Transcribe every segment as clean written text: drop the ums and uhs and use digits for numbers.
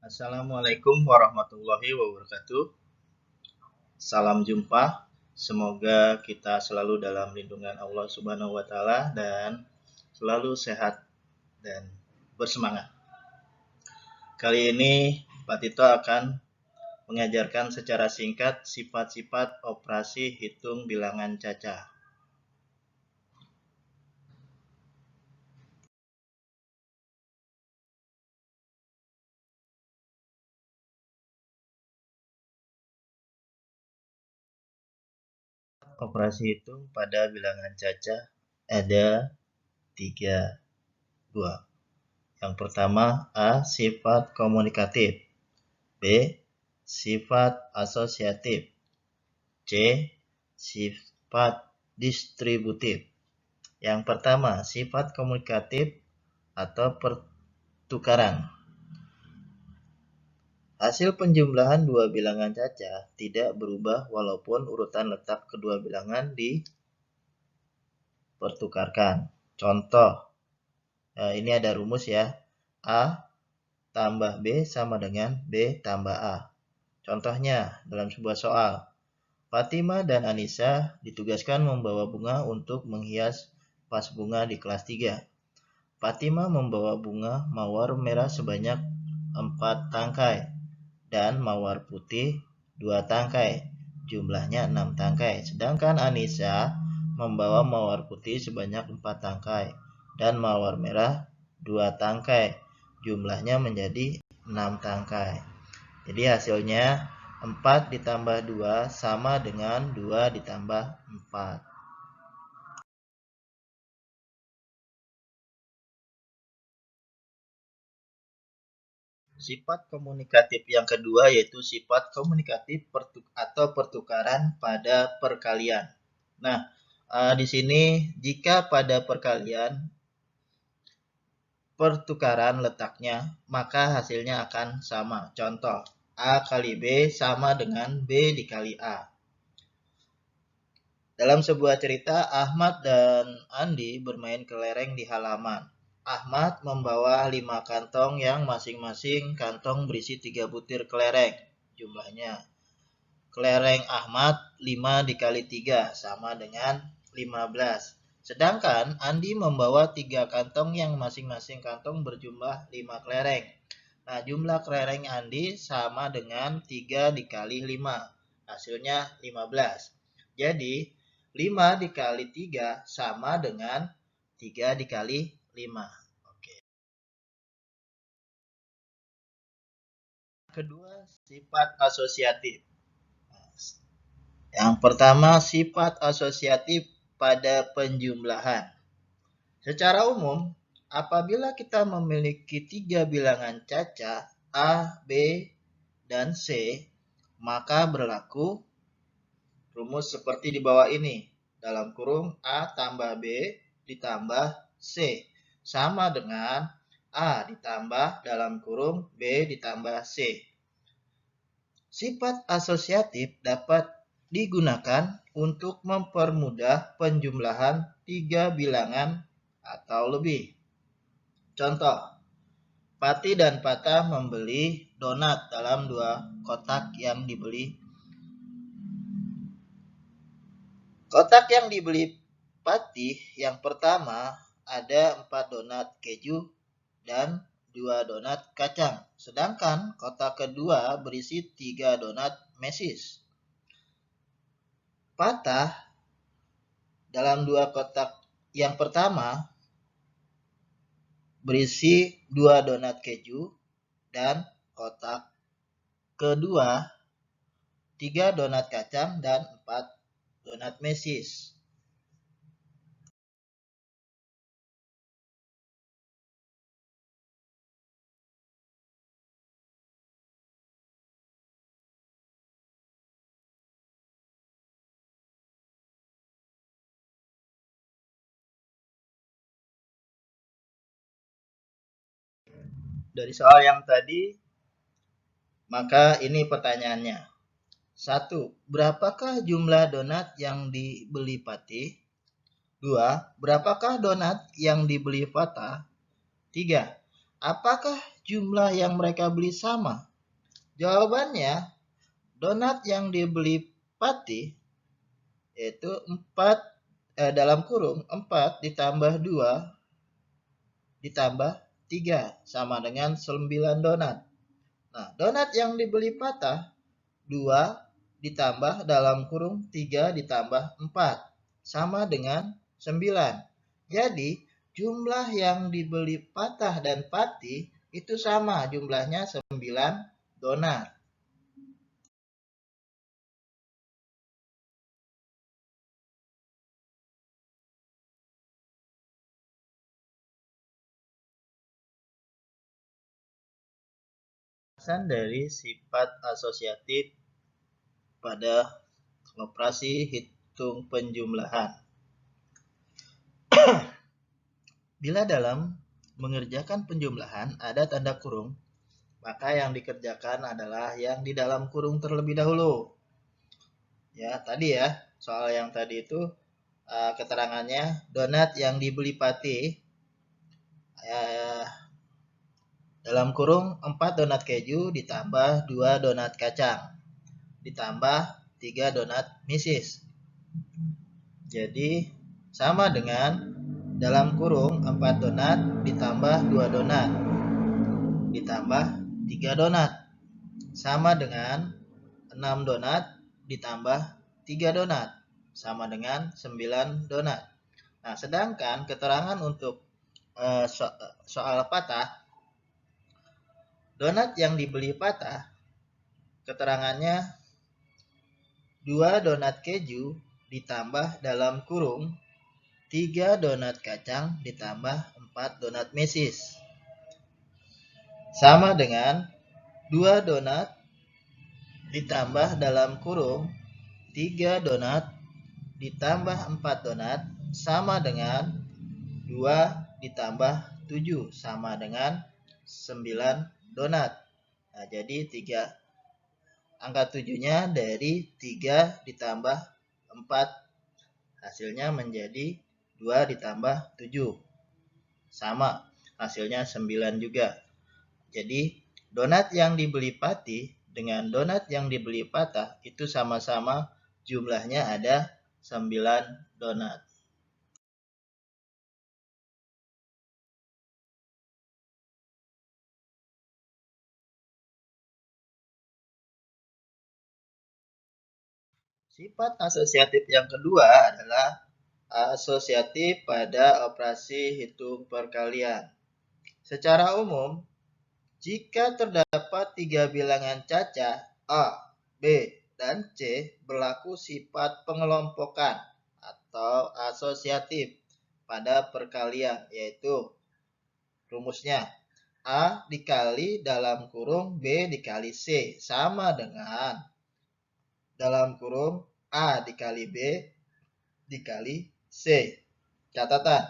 Assalamualaikum warahmatullahi wabarakatuh. Salam jumpa. Semoga kita selalu dalam lindungan Allah Subhanahu wa taala dan selalu sehat dan bersemangat. Kali ini Pak Tito akan mengajarkan secara singkat sifat-sifat operasi hitung bilangan cacah. Operasi hitung pada bilangan cacah ada 2. Yang pertama, A. Sifat komunikatif. B. Sifat asosiatif. C. Sifat distributif. Yang pertama, sifat komunikatif atau pertukaran. Hasil penjumlahan dua bilangan cacah tidak berubah walaupun urutan letak kedua bilangan dipertukarkan. Contoh, ini ada rumus ya. A tambah B sama dengan B tambah A. Contohnya, dalam sebuah soal, Fatima dan Anissa ditugaskan membawa bunga untuk menghias vas bunga di kelas 3. Fatima membawa bunga mawar merah sebanyak 4 tangkai dan mawar putih 2 tangkai. Jumlahnya 6 tangkai. Sedangkan Anissa membawa mawar putih sebanyak 4 tangkai dan mawar merah 2 tangkai. Jumlahnya menjadi 6 tangkai. Jadi hasilnya 4 ditambah 2 sama dengan 2 ditambah 4. Sifat komunikatif yang kedua yaitu sifat komunikatif atau pertukaran pada perkalian. Nah, di sini jika pada perkalian pertukaran letaknya, maka hasilnya akan sama. Contoh, A kali B sama dengan B dikali A. Dalam sebuah cerita, Ahmad dan Andi bermain kelereng di halaman. Ahmad membawa 5 kantong yang masing-masing kantong berisi 3 butir kelereng. Jumlahnya, kelereng Ahmad 5 dikali 3 sama dengan 15. Sedangkan Andi membawa 3 kantong yang masing-masing kantong berjumlah 5 kelereng. Nah, jumlah kelereng Andi sama dengan 3 dikali 5. Hasilnya 15. Jadi, 5 dikali 3 sama dengan 3 dikali 5. Oke. Kedua, sifat asosiatif. Yang pertama, sifat asosiatif pada penjumlahan. Secara umum, apabila kita memiliki 3 bilangan cacah A, B, dan C, maka berlaku rumus seperti di bawah ini. Dalam kurung A tambah B ditambah C sama dengan A ditambah dalam kurung B ditambah C. Sifat asosiatif dapat digunakan untuk mempermudah penjumlahan 3 bilangan atau lebih. Contoh, Pati dan Patah membeli donat dalam 2 kotak yang dibeli. Kotak yang dibeli Pati yang pertama ada 4 donat keju dan 2 donat kacang. Sedangkan kotak kedua berisi 3 donat mesis. Patah dalam 2 kotak yang pertama berisi 2 donat keju dan kotak kedua 3 donat kacang dan 4 donat mesis. Dari soal yang tadi, maka ini pertanyaannya. 1. Berapakah jumlah donat yang dibeli Pati? 2. Berapakah donat yang dibeli Fatah? 3. Apakah jumlah yang mereka beli sama? Jawabannya, donat yang dibeli Patih yaitu 4 dalam kurung 4 ditambah 2 ditambah 3 sama dengan 9 donat. Nah, donat yang dibeli Patah 2 ditambah dalam kurung 3 ditambah 4 sama dengan 9. Jadi, jumlah yang dibeli Patah dan Patih itu sama, jumlahnya 9 donat. Dari sifat asosiatif pada operasi hitung penjumlahan. Bila dalam mengerjakan penjumlahan ada tanda kurung, maka yang dikerjakan adalah yang di dalam kurung terlebih dahulu. Ya, tadi ya, soal yang tadi itu keterangannya donat yang dibeli Patih dalam kurung 4 donat keju ditambah 2 donat kacang ditambah 3 donat misis. Jadi sama dengan dalam kurung 4 donat ditambah 2 donat ditambah 3 donat sama dengan 6 donat ditambah 3 donat sama dengan 9 donat. Nah, sedangkan keterangan untuk soal Patah, donat yang dibeli Patah keterangannya 2 donat keju ditambah dalam kurung 3 donat kacang ditambah 4 donat mesis. Sama dengan 2 donat ditambah dalam kurung 3 donat ditambah 4 donat sama dengan 2 ditambah 7 sama dengan 9 donat. Nah, jadi angka 7-nya dari 3 ditambah 4 hasilnya menjadi 2 ditambah 7. Sama, hasilnya 9 juga. Jadi, donat yang dibeli Patih dengan donat yang dibeli Patah itu sama-sama jumlahnya ada 9 donat. Sifat asosiatif yang kedua adalah asosiatif pada operasi hitung perkalian. Secara umum, jika terdapat 3 bilangan cacah A, B, dan C berlaku sifat pengelompokan atau asosiatif pada perkalian, yaitu rumusnya A dikali dalam kurung B dikali C sama dengan dalam kurung A dikali B dikali C. Catatan,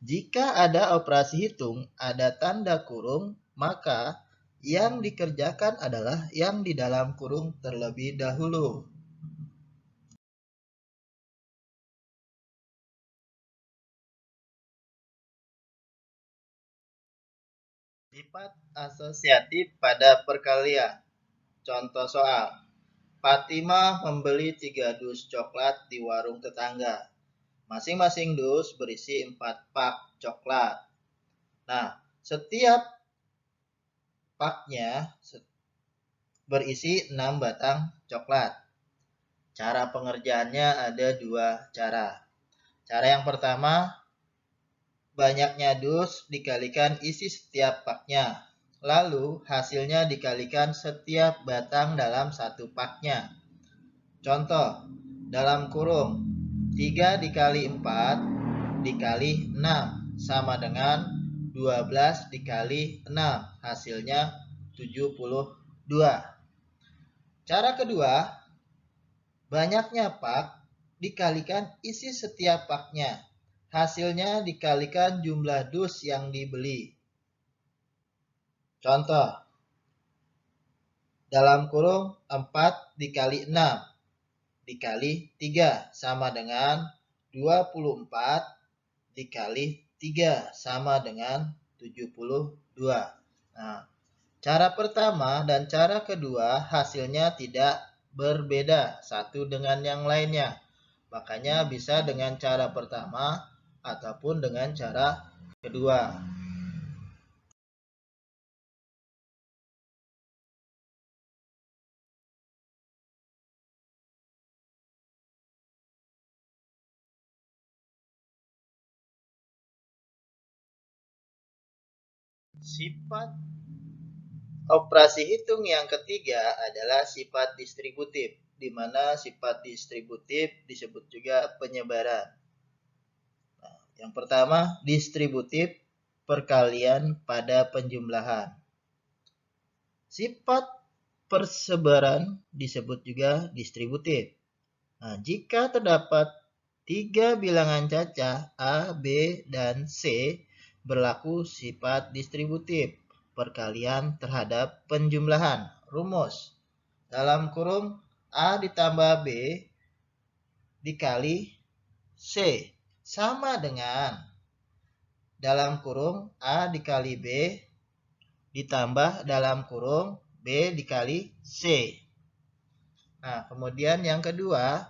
jika ada operasi hitung ada tanda kurung, maka yang dikerjakan adalah yang di dalam kurung terlebih dahulu. Sifat asosiatif pada perkalian. Contoh soal. Fatimah membeli 3 dus coklat di warung tetangga. Masing-masing dus berisi 4 pak coklat. Nah, setiap paknya berisi 6 batang coklat. Cara pengerjaannya ada 2 cara. Cara yang pertama, banyaknya dus dikalikan isi setiap paknya. Lalu hasilnya dikalikan setiap batang dalam satu paknya. Contoh, dalam kurung 3 dikali 4 dikali 6 sama dengan 12 dikali 6. Hasilnya 72. Cara kedua, banyaknya pak dikalikan isi setiap paknya. Hasilnya dikalikan jumlah dus yang dibeli. Contoh, dalam kurung 4 dikali 6 dikali 3 sama dengan 24 dikali 3 sama dengan 72. Nah, cara pertama dan cara kedua hasilnya tidak berbeda satu dengan yang lainnya. Makanya bisa dengan cara pertama ataupun dengan cara kedua. Sifat operasi hitung yang ketiga adalah sifat distributif, di mana sifat distributif disebut juga penyebaran. Nah, yang pertama, distributif perkalian pada penjumlahan. Sifat persebaran disebut juga distributif. Nah, jika terdapat 3 bilangan cacah A, B, dan C, berlaku sifat distributif perkalian terhadap penjumlahan. Rumus. Dalam kurung A ditambah B dikali C sama dengan dalam kurung A dikali B ditambah dalam kurung B dikali C. Nah, kemudian yang kedua,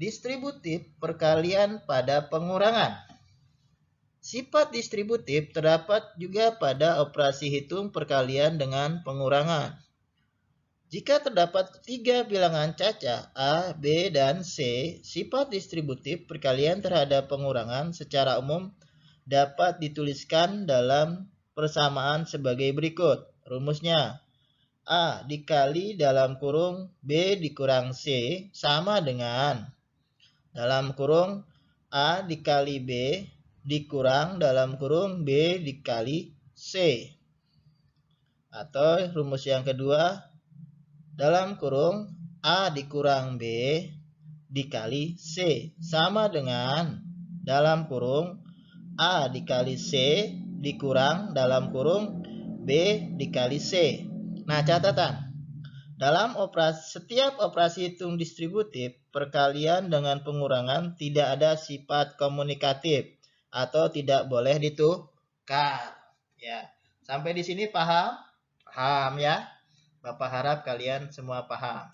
distributif perkalian pada pengurangan. Sifat distributif terdapat juga pada operasi hitung perkalian dengan pengurangan. Jika terdapat 3 bilangan cacah A, B, dan C, sifat distributif perkalian terhadap pengurangan secara umum dapat dituliskan dalam persamaan sebagai berikut. Rumusnya, A dikali dalam kurung B dikurang C sama dengan dalam kurung A dikali B dikurang dalam kurung B dikali C. Atau rumus yang kedua, dalam kurung A dikurang B dikali C sama dengan dalam kurung A dikali C dikurang dalam kurung B dikali C. Nah, catatan. Dalam setiap operasi hitung distributif, perkalian dengan pengurangan tidak ada sifat komunikatif atau tidak boleh ditukar. Ya, sampai di sini paham? Paham ya? Bapak harap kalian semua paham.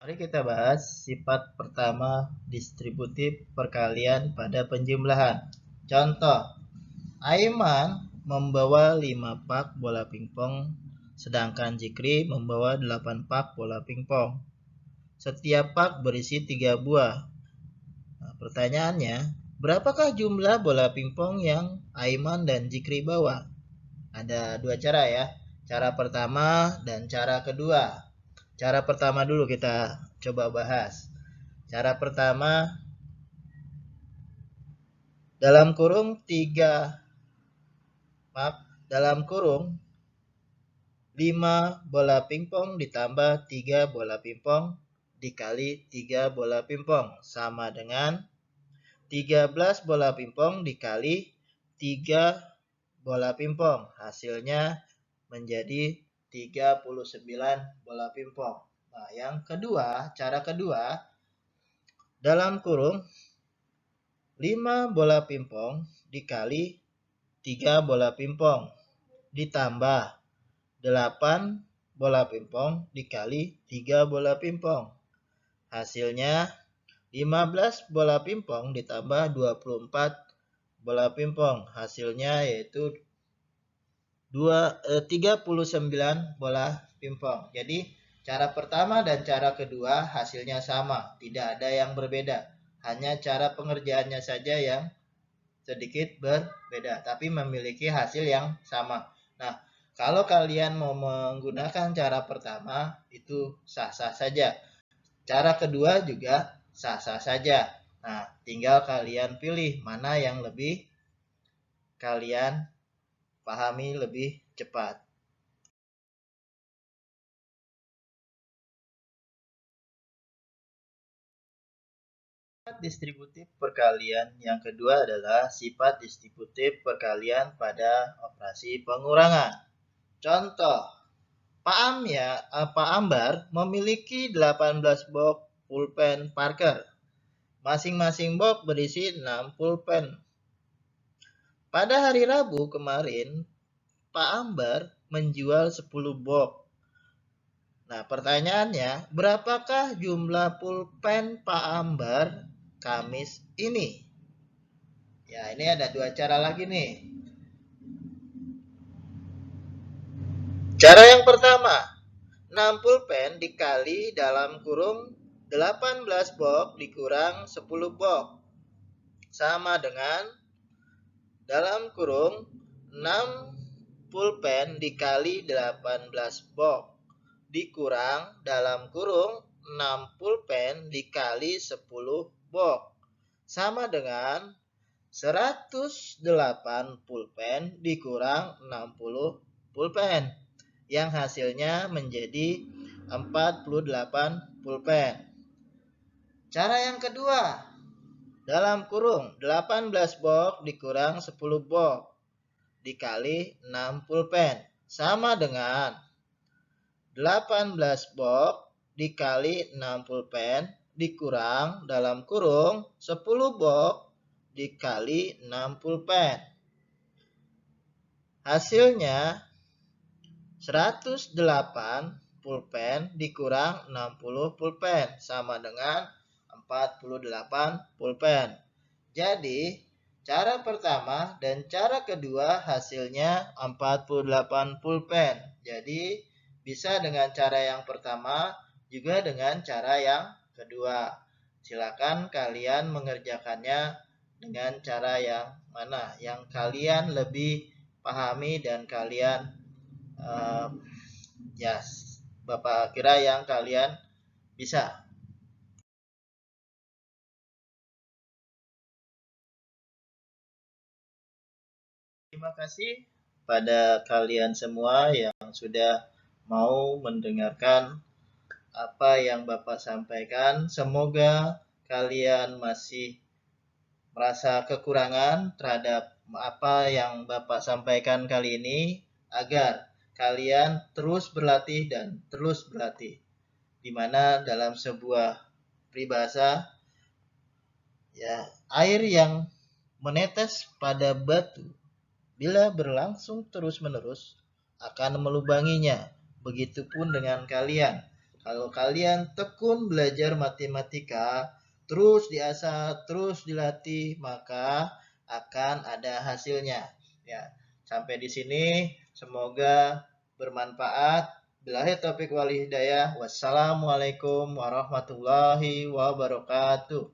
Mari kita bahas sifat pertama distributif perkalian pada penjumlahan. Contoh, Aiman membawa 5 pak bola pingpong, sedangkan Jikri membawa 8 pak bola pingpong. Setiap pak berisi 3 buah. Nah, pertanyaannya, berapakah jumlah bola pingpong yang Aiman dan Jikri bawa? Ada dua cara ya, cara pertama dan cara kedua. Cara pertama dulu kita coba bahas. Cara pertama, dalam kurung 5 bola pingpong ditambah 3 bola pingpong dikali 3 bola pingpong sama dengan 13 bola pingpong dikali 3 bola pingpong. Hasilnya menjadi 39 bola pingpong. Nah, yang kedua, cara kedua, dalam kurung 5 bola pingpong dikali 3 bola pingpong ditambah 8 bola pingpong dikali 3 bola pingpong. Hasilnya 15 bola pingpong ditambah 24 bola pingpong. Hasilnya yaitu 39 bola pingpong. Jadi cara pertama dan cara kedua hasilnya sama, tidak ada yang berbeda. Hanya cara pengerjaannya saja yang sedikit berbeda, tapi memiliki hasil yang sama. Nah, kalau kalian mau menggunakan cara pertama, itu sah-sah saja. Cara kedua juga sah-sah saja. Nah, tinggal kalian pilih mana yang lebih kalian pahami lebih cepat. Sifat distributif perkalian yang kedua adalah sifat distributif perkalian pada operasi pengurangan. Contoh, Pak Ambar memiliki 18 box pulpen Parker. Masing-masing box berisi 6 pulpen. Pada hari Rabu kemarin, Pak Ambar menjual 10 box. Nah, pertanyaannya, berapakah jumlah pulpen Pak Ambar Kamis ini? Ya, ini ada dua cara lagi nih. Cara yang pertama, 6 pulpen dikali dalam kurung 18 box dikurang 10 box. Sama dengan dalam kurung 6 pulpen dikali 18 box dikurang dalam kurung 6 pulpen dikali 10 box. Sama dengan 108 pulpen dikurang 60 pulpen. Yang hasilnya menjadi 48 pulpen. Cara yang kedua, dalam kurung 18 box dikurang 10 box dikali 6 pulpen. Sama dengan 18 box dikali 6 pulpen dikurang dalam kurung 10 box dikali 6 pulpen. Hasilnya 108 pulpen dikurang 60 pulpen sama dengan 48 pulpen. Jadi, cara pertama dan cara kedua hasilnya 48 pulpen. Jadi, bisa dengan cara yang pertama juga dengan cara yang kedua. Silakan kalian mengerjakannya dengan cara yang mana yang kalian lebih pahami dan kalian Bapak kira yang kalian bisa. Terima kasih pada kalian semua yang sudah mau mendengarkan apa yang Bapak sampaikan. Semoga kalian masih merasa kekurangan terhadap apa yang Bapak sampaikan kali ini agar kalian terus berlatih dan terus berlatih. Di mana dalam sebuah peribahasa, ya, air yang menetes pada batu bila berlangsung terus-menerus akan melubanginya. Begitupun dengan kalian. Kalau kalian tekun belajar matematika, terus diasah, terus dilatih, maka akan ada hasilnya. Ya, sampai di sini semoga bermanfaat. Billahi taufiq wal hidayah. Wassalamualaikum warahmatullahi wabarakatuh.